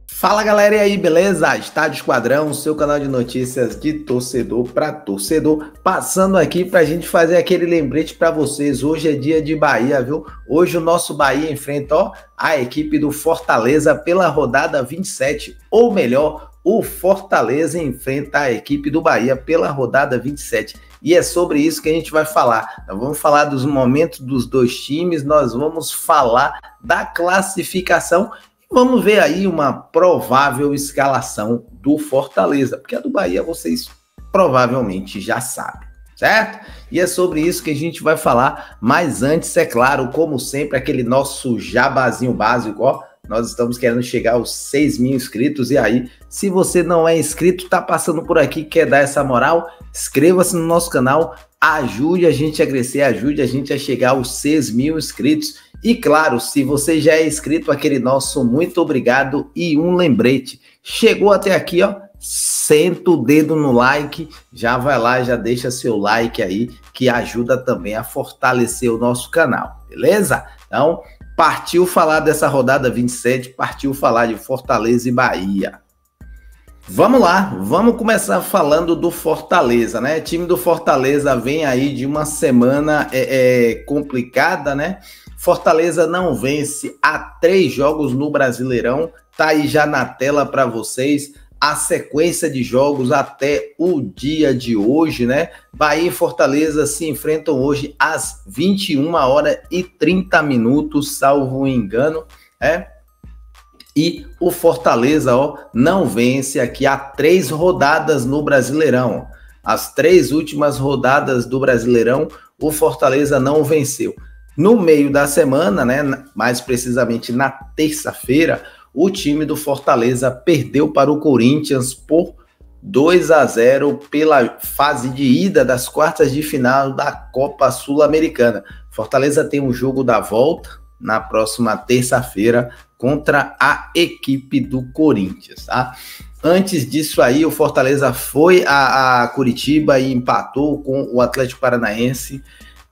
Fala galera, e aí, beleza? Estádio Esquadrão, seu canal de notícias de torcedor para torcedor, passando aqui para a gente fazer aquele lembrete para vocês. Hoje é dia de Bahia, viu? Hoje o nosso Bahia enfrenta a equipe do Fortaleza pela rodada 27, ou melhor, o Fortaleza enfrenta a equipe do Bahia pela rodada 27. E é sobre isso que a gente vai falar. Nós vamos falar dos momentos dos dois times, nós vamos falar da classificação. Vamos ver aí uma provável escalação do Fortaleza, porque a do Bahia vocês provavelmente já sabem, certo? E é sobre isso que a gente vai falar, mas antes, é claro, como sempre, aquele nosso jabazinho básico, ó. Nós estamos querendo chegar aos 6 mil inscritos, e aí, se você não é inscrito, tá passando por aqui, quer dar essa moral, inscreva-se no nosso canal, ajude a gente a crescer, ajude a gente a chegar aos 6 mil inscritos. E claro, se você já é inscrito, aquele nosso muito obrigado e um lembrete. Chegou até aqui, ó, senta o dedo no like, já vai lá, já deixa seu like aí, que ajuda também a fortalecer o nosso canal, beleza? Então, partiu falar dessa rodada 27, partiu falar de Fortaleza e Bahia. Vamos lá, vamos começar falando do Fortaleza, né? O time do Fortaleza vem aí de uma semana complicada, né? Fortaleza não vence há 3 jogos no Brasileirão, tá aí já na tela para vocês a sequência de jogos até o dia de hoje, né? Bahia e Fortaleza se enfrentam hoje às 21h30, salvo engano, E o Fortaleza, ó, não vence aqui há 3 rodadas no Brasileirão. As 3 últimas rodadas do Brasileirão, o Fortaleza não venceu. No meio da semana, né, mais precisamente na terça-feira, o time do Fortaleza perdeu para o Corinthians por 2-0 pela fase de ida das quartas de final da Copa Sul-Americana. Fortaleza tem um jogo da volta na próxima terça-feira contra a equipe do Corinthians, tá? Antes disso aí, o Fortaleza foi a Curitiba e empatou com o Atlético Paranaense.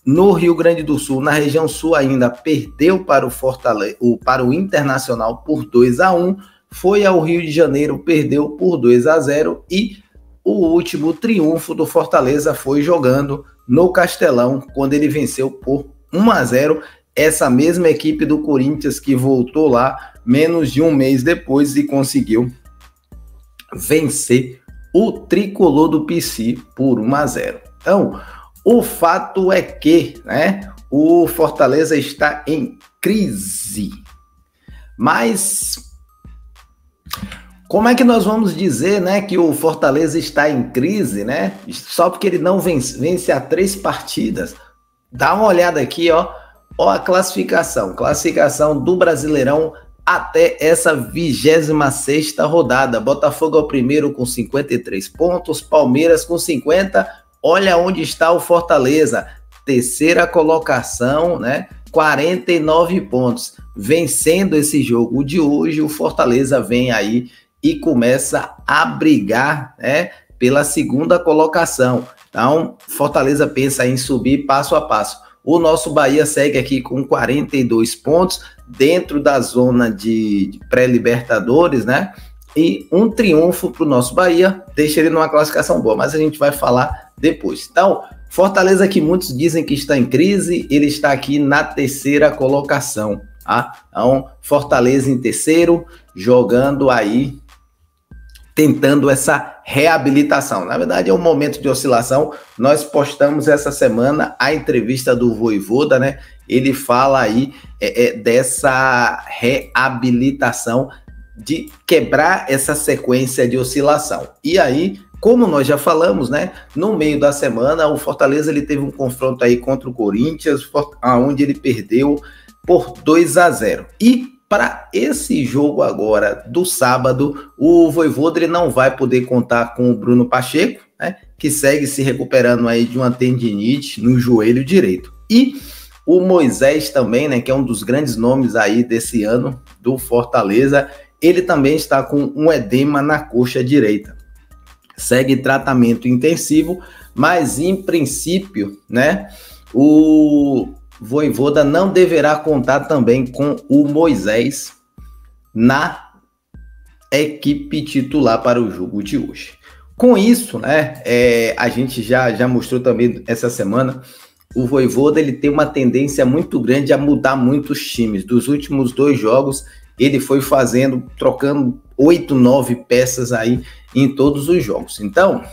No Rio Grande do Sul, na região sul ainda, perdeu para o Fortaleza, para o Internacional por 2-1, foi ao Rio de Janeiro, perdeu por 2-0 e o último triunfo do Fortaleza foi jogando no Castelão, quando ele venceu por 1-0, essa mesma equipe do Corinthians que voltou lá menos de um mês depois e conseguiu vencer o tricolor do PC por 1-0. Então, o fato é que, né, o Fortaleza está em crise. Mas como é que nós vamos dizer, né, que o Fortaleza está em crise, né? Só porque ele não vence há 3 partidas. Dá uma olhada aqui, ó a classificação do Brasileirão até essa 26ª rodada. Botafogo é o primeiro com 53 pontos, Palmeiras com 50. Olha onde está o Fortaleza, terceira colocação, né? 49 pontos. Vencendo esse jogo de hoje, o Fortaleza vem aí e começa a brigar, né, pela segunda colocação. Então, Fortaleza pensa em subir passo a passo. O nosso Bahia segue aqui com 42 pontos, dentro da zona de pré-libertadores, né? E um triunfo para o nosso Bahia deixa ele numa classificação boa, mas a gente vai falar depois. Então, Fortaleza, que muitos dizem que está em crise, ele está aqui na terceira colocação, tá? Então, Fortaleza em terceiro, jogando aí, tentando essa reabilitação. Na verdade, é um momento de oscilação. Nós postamos essa semana a entrevista do Vojvoda, né? Ele fala aí dessa reabilitação, de quebrar essa sequência de oscilação. E aí, como nós já falamos, né, no meio da semana, o Fortaleza ele teve um confronto aí contra o Corinthians, onde ele perdeu por 2-0. E para esse jogo agora do sábado, o Vojvoda ele não vai poder contar com o Bruno Pacheco, né, que segue se recuperando aí de uma tendinite no joelho direito. E o Moisés também, né, que é um dos grandes nomes aí desse ano do Fortaleza, ele também está com um edema na coxa direita. Segue tratamento intensivo, mas em princípio, né, o Vojvoda não deverá contar também com o Moisés na equipe titular para o jogo de hoje. Com isso, né, a gente já mostrou também essa semana, o Vojvoda ele tem uma tendência muito grande a mudar muitos times. Dos últimos 2 jogos, ele foi trocando 8, 9 peças aí em todos os jogos. Então,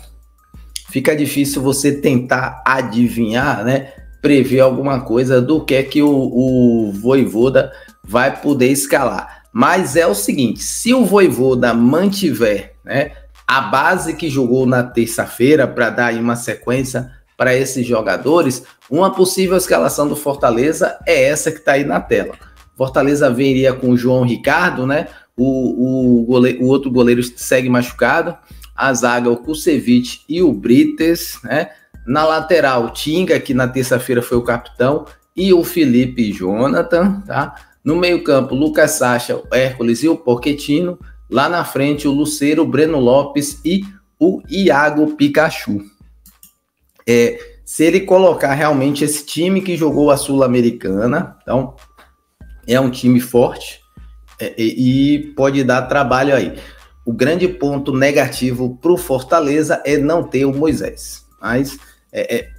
fica difícil você tentar adivinhar, né, prever alguma coisa do que é que o Vojvoda vai poder escalar. Mas é o seguinte, se o Vojvoda mantiver, né, a base que jogou na terça-feira para dar aí uma sequência para esses jogadores, uma possível escalação do Fortaleza é essa que está aí na tela. Fortaleza viria com o João Ricardo, né? O outro goleiro segue machucado. A zaga, o Kusevich e o Brites, né? Na lateral, o Tinga, que na terça-feira foi o capitão, e o Felipe Jonathan, tá? No meio-campo, Lucas Sacha, o Hércules e o Pochettino. Lá na frente, o Lucero, o Breno Lopes e o Iago Pikachu. Se ele colocar realmente esse time que jogou a Sul-Americana, então é um time forte e pode dar trabalho aí. O grande ponto negativo para o Fortaleza é não ter o Moisés. Mas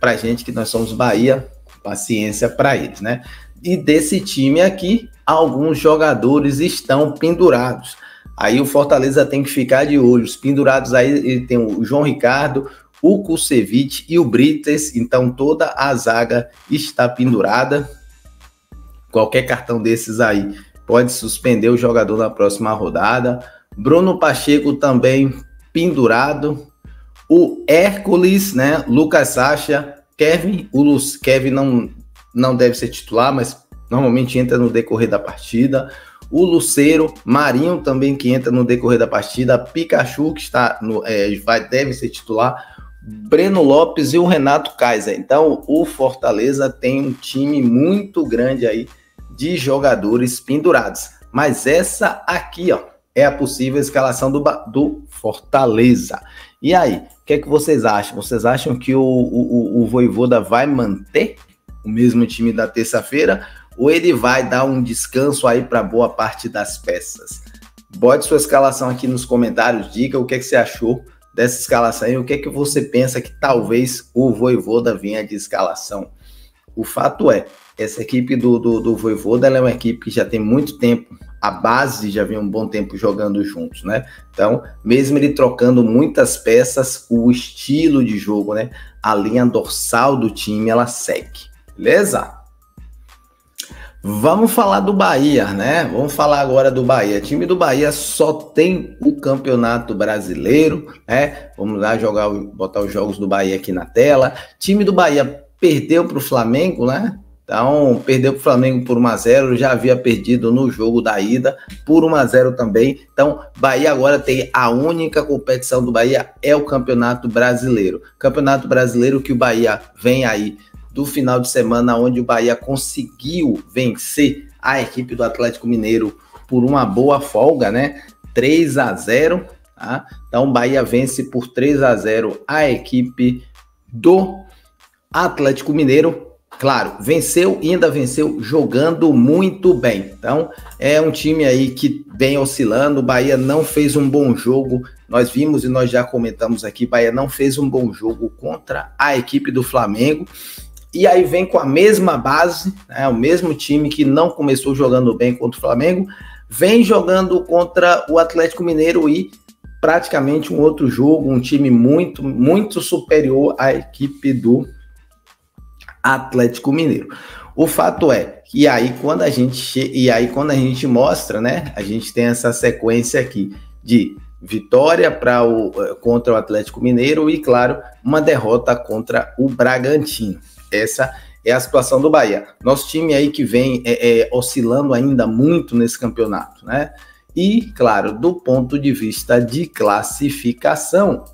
para gente que nós somos Bahia, paciência para eles, né? E desse time aqui, alguns jogadores estão pendurados. Aí o Fortaleza tem que ficar de olho. Os pendurados aí, ele tem o João Ricardo, o Kusevich e o Brites. Então toda a zaga está pendurada. Qualquer cartão desses aí pode suspender o jogador na próxima rodada. Bruno Pacheco também pendurado. O Hércules, né? Lucas Sacha, Kevin. Kevin não deve ser titular, mas normalmente entra no decorrer da partida. O Lucero, Marinho também que entra no decorrer da partida. Pikachu, que está deve ser titular. Breno Lopes e o Renato Kaiser. Então, o Fortaleza tem um time muito grande aí de jogadores pendurados. Mas essa aqui, ó, é a possível escalação do Fortaleza. E aí, o que é que vocês acham? Vocês acham que o Vojvoda vai manter o mesmo time da terça-feira ou ele vai dar um descanso aí para boa parte das peças? Bote sua escalação aqui nos comentários, diga o que é que você achou dessa escalação e o que é que você pensa que talvez o Vojvoda venha de escalação. O fato é, essa equipe do Vojvoda, ela é uma equipe que já tem muito tempo, a base já vem um bom tempo jogando juntos, né? Então, mesmo ele trocando muitas peças, o estilo de jogo, né? A linha dorsal do time, ela segue, beleza? Vamos falar do Bahia, né? Vamos falar agora do Bahia. O time do Bahia só tem o Campeonato Brasileiro, né? Vamos lá botar os jogos do Bahia aqui na tela. O time do Bahia perdeu para o Flamengo, né? Então, perdeu para o Flamengo por 1-0, já havia perdido no jogo da ida por 1-0 também. Então, Bahia agora tem a única competição do Bahia, é o Campeonato Brasileiro. Campeonato Brasileiro que o Bahia vem aí do final de semana, onde o Bahia conseguiu vencer a equipe do Atlético Mineiro por uma boa folga, né? 3-0, tá? Então, o Bahia vence por 3-0 a equipe do Atlético Mineiro. Claro, venceu e ainda venceu jogando muito bem. Então, é um time aí que vem oscilando. O Bahia não fez um bom jogo. Nós vimos e nós já comentamos aqui, o Bahia não fez um bom jogo contra a equipe do Flamengo. E aí vem com a mesma base, né, o mesmo time que não começou jogando bem contra o Flamengo, vem jogando contra o Atlético Mineiro e praticamente um outro jogo, um time muito, muito superior à equipe do Atlético Mineiro. O fato é que quando a gente mostra, né, a gente tem essa sequência aqui de vitória contra o Atlético Mineiro e, claro, uma derrota contra o Bragantino. Essa é a situação do Bahia. Nosso time aí que vem oscilando ainda muito nesse campeonato, né? E, claro, do ponto de vista de classificação,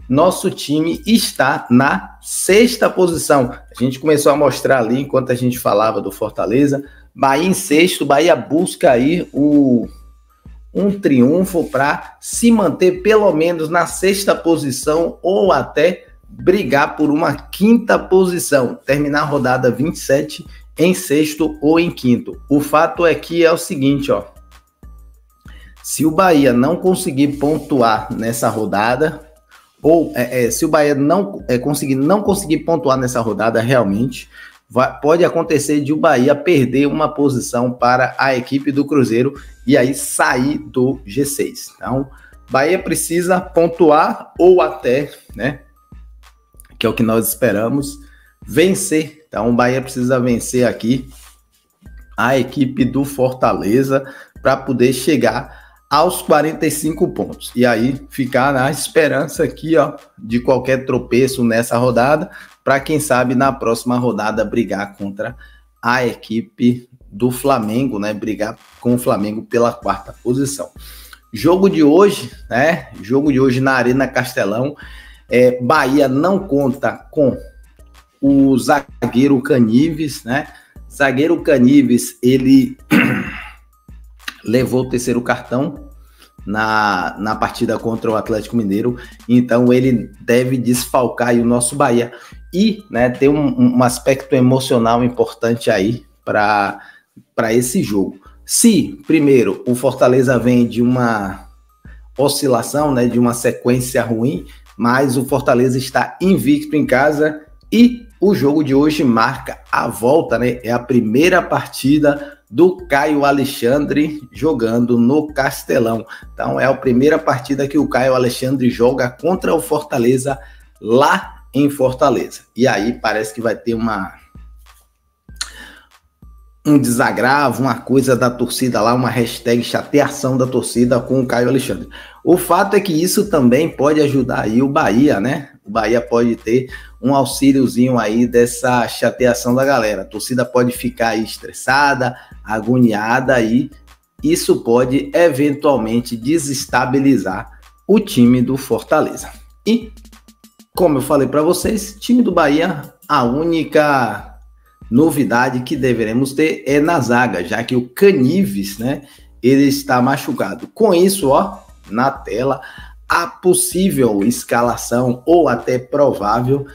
nosso time está na 6ª posição. A gente começou a mostrar ali, enquanto a gente falava do Fortaleza, Bahia em 6º, Bahia busca aí um triunfo para se manter pelo menos na 6ª posição ou até brigar por uma 5ª posição, terminar a rodada 27 em 6º ou em 5º. O fato é que é o seguinte, ó, Se o Bahia não conseguir pontuar nessa rodada, ou se o Bahia não conseguir pontuar nessa rodada, realmente pode acontecer de o Bahia perder uma posição para a equipe do Cruzeiro e aí sair do G6. Então, Bahia precisa pontuar ou até, né, que é o que nós esperamos, vencer. Então, o Bahia precisa vencer aqui a equipe do Fortaleza para poder chegar aos 45 pontos. E aí ficar na esperança aqui, ó, de qualquer tropeço nessa rodada, para quem sabe na próxima rodada brigar contra a equipe do Flamengo, né? Brigar com o Flamengo pela 4ª posição. Jogo de hoje, né? Jogo de hoje na Arena Castelão. Bahia não conta com o zagueiro Canives, né? Zagueiro Canives, ele levou o 3º cartão na partida contra o Atlético Mineiro, então ele deve desfalcar aí o nosso Bahia. E, né, tem um aspecto emocional importante aí para esse jogo. Se, primeiro, o Fortaleza vem de uma oscilação, né, de uma sequência ruim, mas o Fortaleza está invicto em casa e o jogo de hoje marca a volta, né? É a primeira partida do Caio Alexandre jogando no Castelão. Então é a primeira partida que o Caio Alexandre joga contra o Fortaleza lá em Fortaleza. E aí parece que vai ter um desagravo, uma coisa da torcida lá, uma hashtag chateação da torcida com o Caio Alexandre. O fato é que isso também pode ajudar aí o Bahia, né? O Bahia pode ter um auxíliozinho aí dessa chateação da galera. A torcida pode ficar aí estressada, agoniada e isso pode eventualmente desestabilizar o time do Fortaleza. E, como eu falei para vocês, time do Bahia, a única novidade que deveremos ter é na zaga, já que o Canives, né, ele está machucado. Com isso, ó, na tela, a possível escalação ou até provável,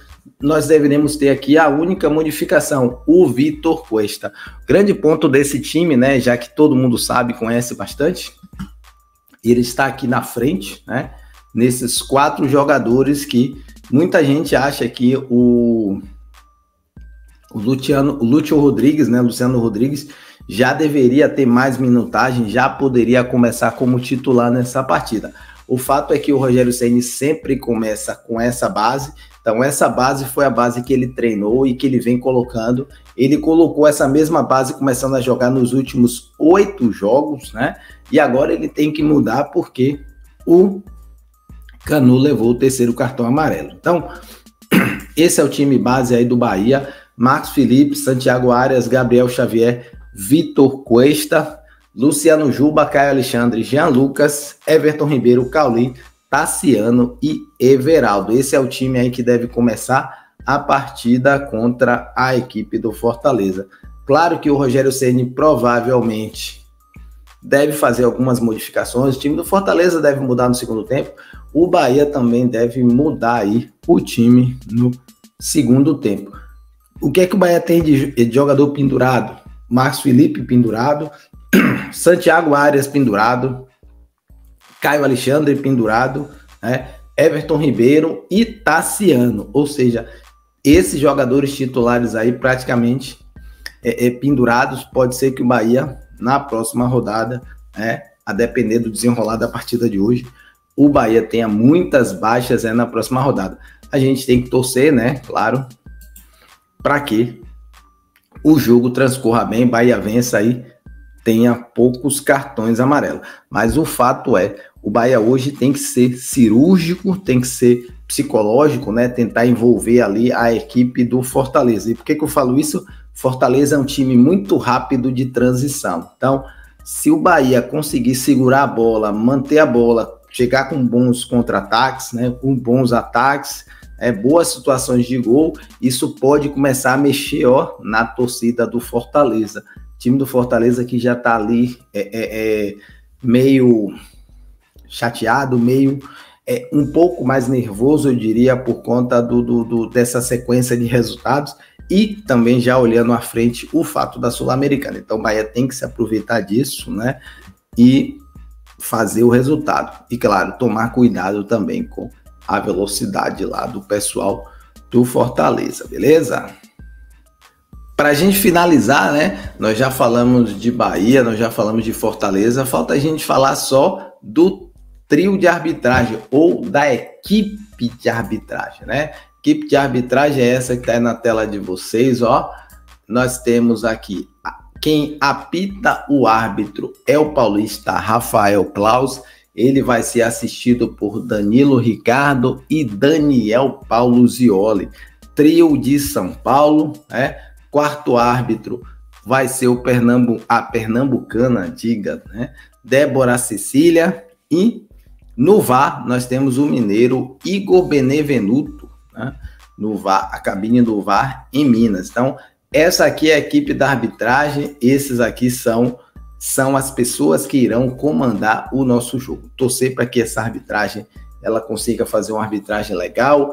nós deveremos ter aqui a única modificação, o Vitor Cuesta. Grande ponto desse time, né, já que todo mundo sabe, conhece bastante, ele está aqui na frente, né, nesses 4 jogadores que muita gente acha que o Luciano Rodrigues já deveria ter mais minutagem, já poderia começar como titular nessa partida. O fato é que o Rogério Ceni sempre começa com essa base, então essa base foi a base que ele treinou e que ele vem colocando. Ele colocou essa mesma base começando a jogar nos últimos 8 jogos, né? E agora ele tem que mudar porque o Canu levou o 3º cartão amarelo. Então, esse é o time base aí do Bahia. Marcos Felipe, Santiago Arias, Gabriel Xavier, Vitor Cuesta, Luciano Juba, Caio Alexandre, Jean Lucas, Everton Ribeiro, Cauli, Tassiano e Everaldo. Esse é o time aí que deve começar a partida contra a equipe do Fortaleza. Claro que o Rogério Ceni provavelmente deve fazer algumas modificações, o time do Fortaleza deve mudar no segundo tempo, o Bahia também deve mudar aí o time no segundo tempo. O que é que o Bahia tem de jogador pendurado? Marcos Felipe pendurado, Santiago Arias pendurado, Caio Alexandre pendurado, né? Everton Ribeiro e Tassiano. Ou seja, esses jogadores titulares aí praticamente pendurados. Pode ser que o Bahia, na próxima rodada, a depender do desenrolar da partida de hoje, o Bahia tenha muitas baixas na próxima rodada. A gente tem que torcer, né? Claro, para que o jogo transcorra bem, Bahia vença aí, tenha poucos cartões amarelos. Mas o fato é, o Bahia hoje tem que ser cirúrgico, tem que ser psicológico, né? Tentar envolver ali a equipe do Fortaleza. E por que eu falo isso? Fortaleza é um time muito rápido de transição. Então, se o Bahia conseguir segurar a bola, manter a bola, chegar com bons contra-ataques, né? Com bons ataques, boas situações de gol, isso pode começar a mexer na torcida do Fortaleza. O time do Fortaleza que já está ali meio chateado, meio um pouco mais nervoso, eu diria, por conta dessa sequência de resultados e também já olhando à frente o fato da Sul-Americana. Então o Bahia tem que se aproveitar disso, né? E fazer o resultado. E, claro, tomar cuidado também com a velocidade lá do pessoal do Fortaleza, beleza? Para a gente finalizar, né? Nós já falamos de Bahia, nós já falamos de Fortaleza, falta a gente falar só do trio de arbitragem ou da equipe de arbitragem, né? Equipe de arbitragem é essa que está na tela de vocês, ó. Nós temos aqui quem apita o árbitro é o paulista Rafael Claus. Ele vai ser assistido por Danilo Ricardo e Daniel Paulo Zioli. Trio de São Paulo, né? Quarto árbitro vai ser a pernambucana, né? Débora Cecília. E no VAR nós temos o mineiro Igor Benevenuto, né? No VAR, a cabine do VAR em Minas. Então, essa aqui é a equipe da arbitragem, esses aqui são as pessoas que irão comandar o nosso jogo. Torcer para que essa arbitragem ela consiga fazer uma arbitragem legal,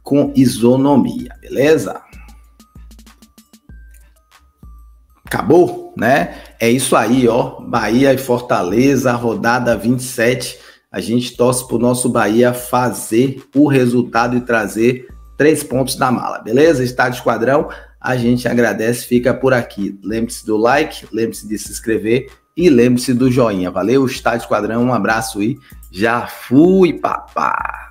com isonomia, beleza? Acabou, né? É isso aí, ó. Bahia e Fortaleza, rodada 27. A gente torce para o nosso Bahia fazer o resultado e trazer 3 pontos da mala, beleza? Estádio Esquadrão, a gente agradece, fica por aqui. Lembre-se do like, lembre-se de se inscrever e lembre-se do joinha. Valeu, Estádio Esquadrão, um abraço e já fui, papá!